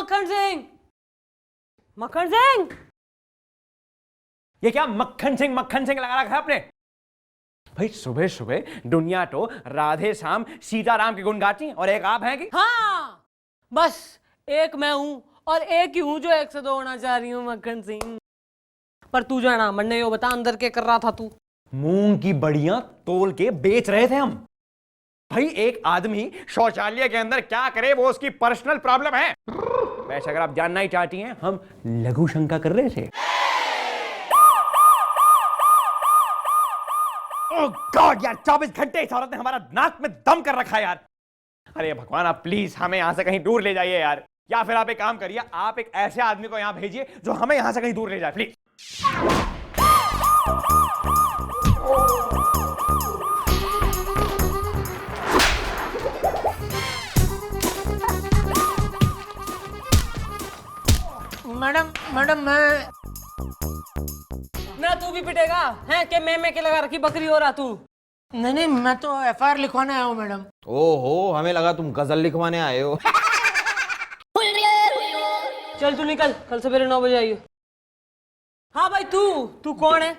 मक्खन सिंह। मक्खन सिंह, ये क्या मक्खन सिंह लगा रखा है आपने? भाई सुबह सुबह दुनिया तो राधे श्याम सीताराम के गुण गाती है और एक आप हैं कि? हाँ बस एक मैं हूं और एक ही हूं जो एक से दो होना चाह रही हूं मक्खन सिंह। पर तू जो है ना मन्ने यो बता अंदर के कर रहा था तू? मूंग की बड़ियां तोल के बेच रहे थे हम। भाई एक आदमी शौचालय के अंदर क्या करे वो उसकी पर्सनल प्रॉब्लम है। वैसे अगर आप जानना ही चाहती हैं हम लघु शंका कर रहे थे। ओह गॉड यार 24 घंटे इस औरत ने हमारा नाक में दम कर रखा है यार। अरे भगवान आप प्लीज हमें यहां से कहीं दूर ले जाइए यार, या फिर आप एक काम करिए, आप एक ऐसे आदमी को यहां भेजिए जो हमें यहां से कहीं दूर ले जाए प्लीज। मैडम मैडम मैं ना तू भी पिटेगा है कि मैं के लगा रखी बकरी हो रहा तू? नहीं मैं तो एफआईआर लिखवाने आया हूँ मैडम। ओहो हमें लगा तुम गजल लिखवाने आए हो। चल तू निकल, कल सवेरे 9 बजे आइयो। हाँ भाई तू कौन है?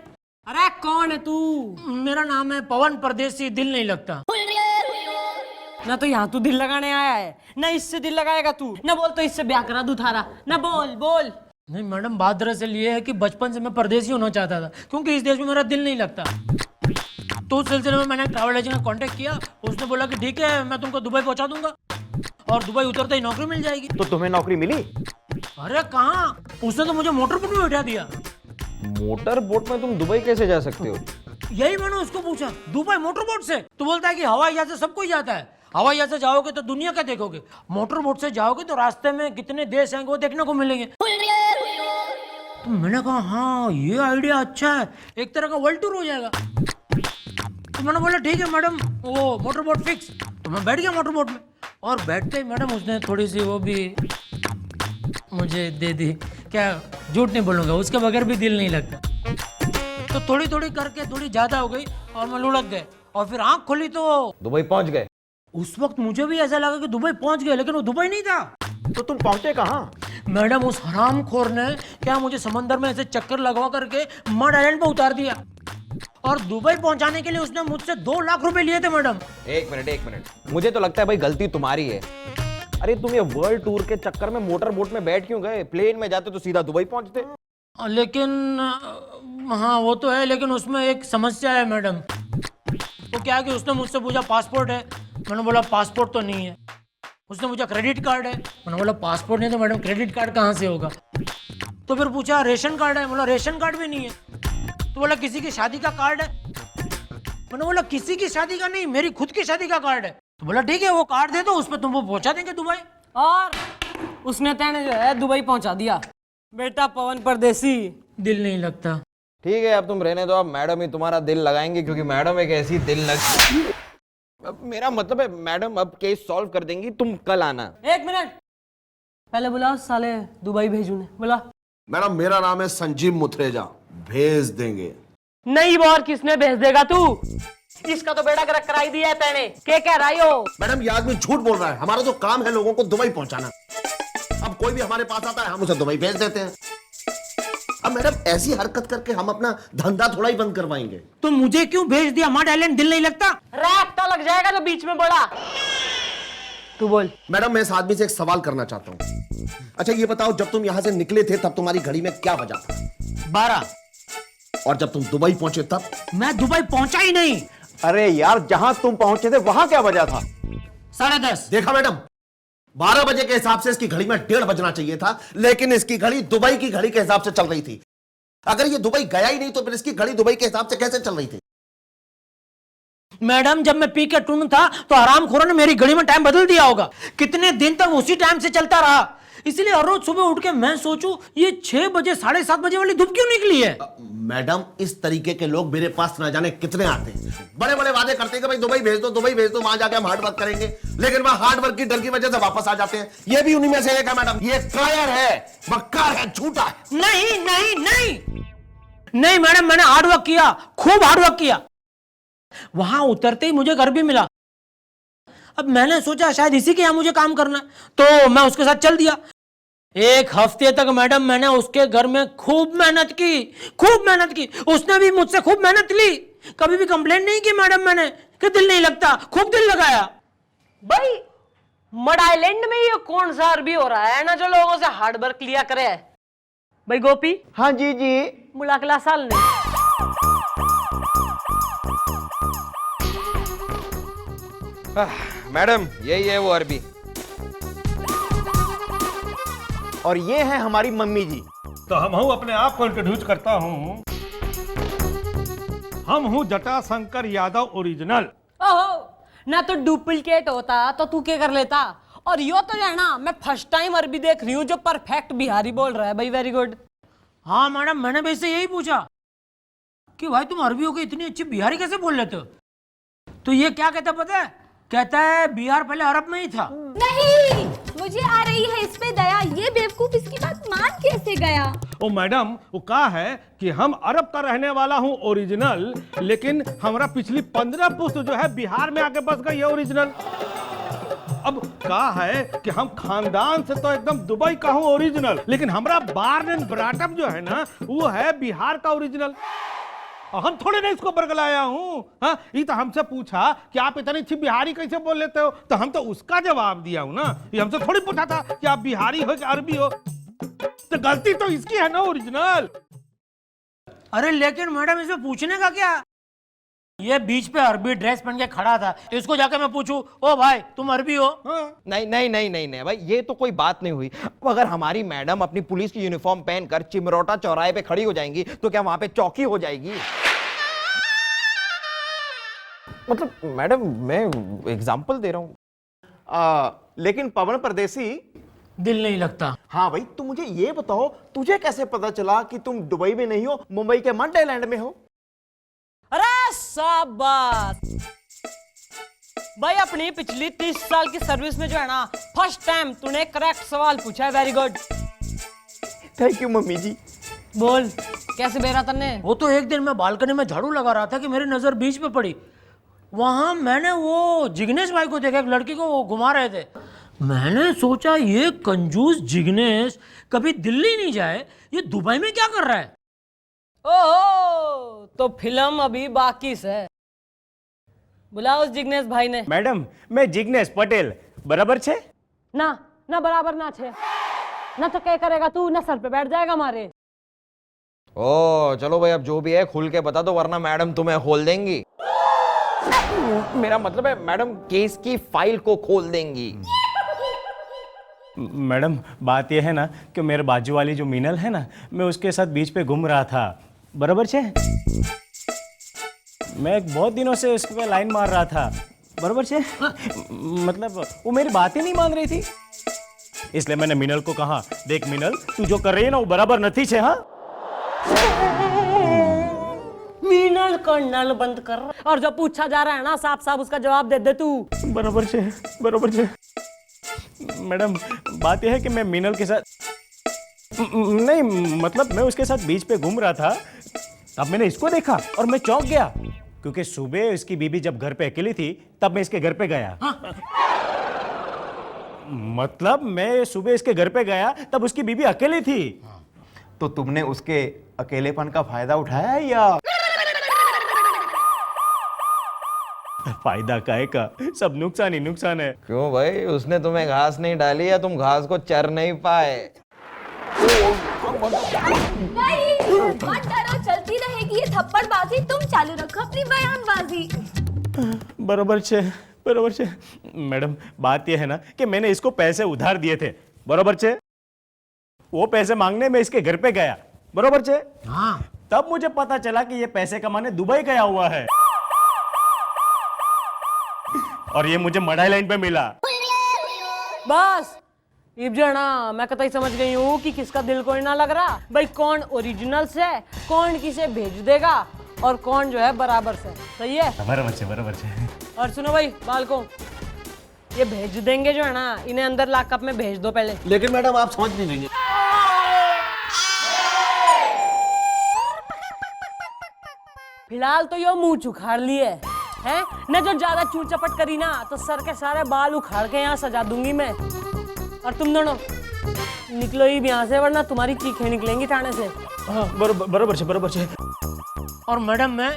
अरे कौन है तू? मेरा नाम है पवन परदेसी, दिल नहीं लगता। ना तो यहाँ तू दिल लगाने आया है ना इससे दिल लगाएगा तू। ना बोल तो इससे ब्याह करा दूं थारा। ना बोल। नहीं मैडम बात दरअसल ये है कि बचपन से मैं परदेसी होना चाहता था क्योंकि इस देश में मेरा दिल नहीं लगता। तो उस सिलसिले में मैंने ट्रैवल एजेंट का कांटेक्ट किया, उसने बोला कि ठीक है मैं तुमको दुबई पहुंचा दूंगा और दुबई उतरते ही नौकरी मिल जाएगी। तो तुम्हें नौकरी मिली? अरे कहाँ, उसने तो मुझे मोटर बोट में बैठा दिया। मोटर बोट में तुम दुबई कैसे जा सकते हो? यही मैंने उसको पूछा, दुबई मोटर बोट से? तो बोलता है कि हवाई जहाज से सब कोई जाता है, हवाई जहाज से जाओगे तो दुनिया का देखोगे, मोटर बोट से जाओगे तो रास्ते में कितने देश हैं वो देखने को मिलेंगे। तो मैंने कहा हाँ ये आइडिया अच्छा है, एक तरह का वर्ल्ड टूर हो जाएगा। तो मैंने बोला ठीक है मैडम वो मोटर बोट फिक्स। तो मैं बैठ गया मोटर बोट में और बैठते ही मैडम उसने थोड़ी सी वो भी मुझे दे दी। क्या झूठ नहीं बोलूंगा, उसके बगैर भी दिल नहीं लगता। तो थोड़ी थोड़ी करके थोड़ी ज्यादा हो गई और मैं लुढ़क गए और फिर आंख खोली तो दुबई पहुंच गए? उस वक्त मुझे भी ऐसा लगा कि दुबई पहुंच गए, लेकिन वो दुबई नहीं था। तो तुम पहुंचे कहां? मैडम उस हरामखोर ने क्या मुझे समंदर में ऐसे चक्कर लगवा करके मड आइलैंड पे उतार दिया और दुबई पहुंचाने के लिए उसने मुझसे 2 लाख रुपए लिए थे मैडम। एक मिनट मुझे तो लगता है भाई गलती तुम्हारी है। अरे तुम ये वर्ल्ड टूर के चक्कर में मोटर बोट में बैठ क्यों गए? प्लेन में जाते तो सीधा दुबई पहुंचते। लेकिन हाँ वो तो है, लेकिन उसमें एक समस्या है मैडम। वो क्या है कि उसने मुझसे पूछा पासपोर्ट है, मैंने बोला पासपोर्ट तो नहीं है। उसने पूछा क्रेडिट कार्ड है, मैंने बोला पासपोर्ट नहीं तो मैडम क्रेडिट कार्ड कहाँ से होगा। तो फिर पूछा रेशन कार्ड है, बोला रेशन कार्ड भी नहीं है। तो बोला किसी की शादी का कार्ड है, मैंने बोला किसी की शादी का नहीं, मेरी खुद की शादी का कार्ड है। तो बोला ठीक है वो कार्ड दे दो, उस पर तुमको पहुंचा देंगे दुबई। और उसने तेने जो है दुबई पहुंचा दिया। बेटा पवन परदेसी, दिल नहीं लगता। ठीक है अब तुम रहने दो, अब मैडम ही तुम्हारा दिल लगाएंगे क्योंकि मैडम एक ऐसी दिल लग। अब मेरा मतलब है मैडम अब केस सॉल्व कर देंगी, तुम कल आना। 1 मिनट पहले बुला साले दुबई भेजू ने, बुला। मैडम मेरा नाम है संजीव मुथरेजा, भेज देंगे। नहीं और किसने भेज देगा तू? इसका तो बेड़ा गर्क कराई दिया है तेने। क्या रही हो? मैडम ये आदमी झूठ बोल रहा है, हमारा तो काम है लोगों को दुबई पहुंचाना। अब कोई भी हमारे पास आता है हम उसे दुबई भेज देते हैं। अब मैडम ऐसी हरकत करके हम अपना धंधा थोड़ा ही बंद करवाएंगे। तो मुझे क्यों भेज दिया? मड आइलैंड दिल नहीं लगता? रैप्टा लग जाएगा जो बीच में बोला। तू बोल। मैडम मैं इस आदमी से एक सवाल करना चाहता हूँ। अच्छा ये बताओ जब तुम यहाँ से निकले थे तब तुम्हारी घड़ी में क्या बजा था? 12। और जब तुम दुबई पहुंचे तब? मैं दुबई पहुंचा ही नहीं। अरे यार जहां तुम पहुंचे थे वहां क्या बजा था? 10:30। देखा मैडम 12 बजे के हिसाब से इसकी घड़ी में 1:30 बजना चाहिए था, लेकिन इसकी घड़ी दुबई की घड़ी के हिसाब से चल रही थी। अगर ये दुबई गया ही नहीं तो फिर इसकी घड़ी दुबई के हिसाब से कैसे चल रही थी? मैडम जब मैं पी के टून था तो हरामखोरों ने मेरी घड़ी में टाइम बदल दिया होगा। कितने दिन तक उसी टाइम से चलता रहा, इसलिए हर रोज सुबह उठ के मैं सोचूं ये 6 बजे 7:30 बजे वाली धूप क्यों निकली है। मैडम इस तरीके के लोग मेरे पास ना जाने कितने आते हैं, बड़े बड़े वादे करते हैं कि भाई दुबई भेज दो वहां जाके हम हार्ड वर्क करेंगे, लेकिन वहां हार्ड वर्क की डर की वजह से वापस आ जाते हैं। ये भी उन्हीं में से एक है मैडम, ये कायर है, मक्कार है, झूठा है। नहीं नहीं नहीं नहीं मैडम मैंने हार्ड वर्क किया, खूब हार्ड वर्क किया। वहां उतरते ही मुझे घर भी मिला। अब मैंने सोचा शायद इसी के यहां मुझे काम करना, तो मैं उसके साथ चल दिया। एक हफ्ते तक मैडम मैंने उसके घर में खूब मेहनत की। उसने भी मुझसे खूब मेहनत ली। कभी भी कंप्लेन नहीं की मैडम मैंने कि दिल नहीं लगता, खूब दिल लगाया। भाई मड आइलैंड में ये कौन सा अरबी हो रहा है ना जो लोगों से हार्ड वर्क लिया करे। भाई गोपी, हाँ जी जी। मुलाकला साल ने मैडम यही है वो अरबी। और ये है हमारी मम्मी जी। तो हम हूँ अपने आप को इंट्रोड्यूस करता हूँ। हम हूँ जटाशंकर यादव ओरिजिनल। ओहो, ना तो डुप्लीकेट होता तो तू क्या कर लेता। और यो तो जाना मैं फर्स्ट टाइम अरबी देख रही हूँ जो परफेक्ट बिहारी बोल रहा है। भाई वेरी गुड। हाँ मैडम, मैंने भी इससे यही पूछा कि भाई तुम अरबी हो के इतनी अच्छी बिहारी कैसे बोल लेते हो। तो ये क्या कहता पता है, कहता है बिहार पहले अरब में ही था। नहीं, मुझे आ रही है इस पे दया। ये बेवकूफ इसकी बात मान कैसे गया। ओ मैडम, वो कहा है कि हम अरब का रहने वाला हूँ ओरिजिनल, लेकिन हमारा पिछली 15 पुश्त जो है बिहार में आके बस गई है ओरिजिनल। अब कहा है कि हम खानदान से तो एकदम दुबई का हूँ ओरिजिनल, लेकिन हमारा बार्न एंड ब्रॉटअप जो है ना वो है बिहार का ओरिजिनल। और हम थोड़े ना इसको बरगलाया हूँ। हाँ, ये तो हमसे पूछा कि आप इतनी अच्छी बिहारी कैसे बोल लेते हो, तो हम तो उसका जवाब दिया हूँ ना। ये हमसे थोड़ी पूछा था कि आप बिहारी हो कि अरबी हो। तो गलती तो इसकी है ना ओरिजिनल। अरे लेकिन मैडम इसमें पूछने का क्या। ये बीच पे अरबी ड्रेस पहन के खड़ा था, तो इसको जाके मैं पूछूं, ओ भाई तुम अरबी हो। नहीं नहीं नहीं नहीं नहीं भाई, ये तो कोई बात नहीं हुई। अब अगर हमारी मैडम अपनी पुलिस की यूनिफॉर्म पहनकर चिमरोटा चौराहे पे खड़ी हो जाएंगी तो क्या वहां पे चौकी हो जाएगी। मतलब मैडम मैं एग्जांपल दे रहा हूं। लेकिन पवन परदेसी, दिल नहीं लगता। हाँ भाई तू मुझे ये बताओ, तुझे कैसे पता चला कि तुम दुबई में नहीं हो, मुंबई के मंडे लैंड में हो। अरे शाबाश भाई, अपनी पिछली 30 साल की सर्विस में जो है ना फर्स्ट टाइम तूने करेक्ट सवाल पूछा है। Very good. Thank you mummy ji. बोल कैसे बेरा तन्ने। वो तो एक दिन मैं बालकनी में झाड़ू लगा रहा था कि मेरी नजर बीच पे पड़ी। वहां मैंने वो जिग्नेश भाई को देखा, एक लड़की को वो घुमा रहे थे। मैंने सोचा ये कंजूस जिग्नेश कभी दिल्ली नहीं जाए, ये दुबई में क्या कर रहा है। ओहो, तो फिल्म अभी बाकी से। बुलाओ उस जिग्नेश भाई ने। मैडम मैं जिग्नेश पटेल बराबर छे ना ना बराबर ना छे ना, तो क्या करेगा तू, ना सर पे बैठ जाएगा हमारे। ओ चलो भाई, अब जो भी है खुल के बता दो वरना मैडम तुम्हें खोल देंगी। मेरा मतलब है मैडम केस की फाइल को खोल देंगी। मैडम बात यह है ना कि मेरे बाजू वाली जो मीनल है ना, मैं उसके साथ बीच पे घूम रहा था, बराबर छे। मैं बहुत दिनों से उसके पे लाइन मार रहा था, बराबर छे। मतलब वो मेरी बात ही नहीं मान रही थी, इसलिए मैंने मीनल को कहा, देख मीनल तू जो कर रही है ना वो बराबर नहीं छे। हाँ, मीनल का नल बंद कर, और जो पूछा जा रहा है ना साफ साफ उसका जवाब दे दे तू। बराबर छे, बराबर छे। मैडम बात यह है कि मैं मीनल के साथ नहीं, मतलब मैं उसके साथ बीच पे घूम रहा था, तब मैंने इसको देखा और मैं चौंक गया, क्योंकि सुबह इसकी बीबी जब घर पे अकेली थी तब मैं इसके घर पे गया। मतलब मैं सुबह इसके घर पे गया तब उसकी बीबी अकेली थी। तो तुमने उसके अकेलेपन का फायदा उठाया है या? फायदा काहे का, सब नुकसान ही नुकसान है। क्यों भाई, उसने तुम्हें घास नहीं डाली या तुम घास को चर नहीं पाए। नहीं, मत डरो, चलती रहेगी ये थप्पड़बाजी। तुम चालू रखो अपनी बयानबाजी। बराबर छे, बराबर छे। मैडम बात यह है ना कि मैंने इसको पैसे उधार दिए थे, बराबर छे। वो पैसे मांगने में इसके घर पे गया, बराबर छे। हाँ, तब मुझे पता चला कि ये पैसे कमाने दुबई गया हुआ है, और ये मुझे मडाई लाइन पे मिला। बस इब जो है ना मैं कतई समझ गई हूँ कि किसका दिल कोई ना लग रहा। भाई कौन ओरिजिनल से, कौन किसे भेज देगा, और कौन जो है बराबर से। सही है, बराबर छे, बराबर छे। और सुनो भाई बालकों, ये भेज देंगे जो है ना, इन्हें अंदर लॉकअप में भेज दो पहले। लेकिन मैडम आप समझ नहीं रही। फिलहाल तो यो मुंह उखाड़ लिए हैं न, जो ज्यादा चूर चपट करी ना तो सर के सारे बाल उखाड़ के यहाँ सजा दूंगी मैं। और तुम दोनों निकलो ही यहाँ से वरना तुम्हारी चीखें निकलेंगी थाने से। हाँ बरोबर छे। और मैडम मैं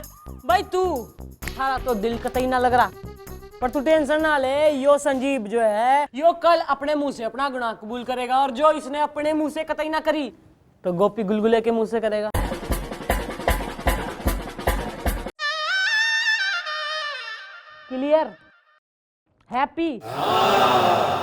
भाई तू थारा तो दिल कतई ना लग रहा, पर तू टेंशन ना ले, यो संजीव जो है यो कल अपने मुंह से अपना गुनाह कबूल करेगा, और जो इसने अपने मुंह से कतई ना करी तो गोपी गुलगुले के मुंह से करेगा। क्लियर? हैप्पी?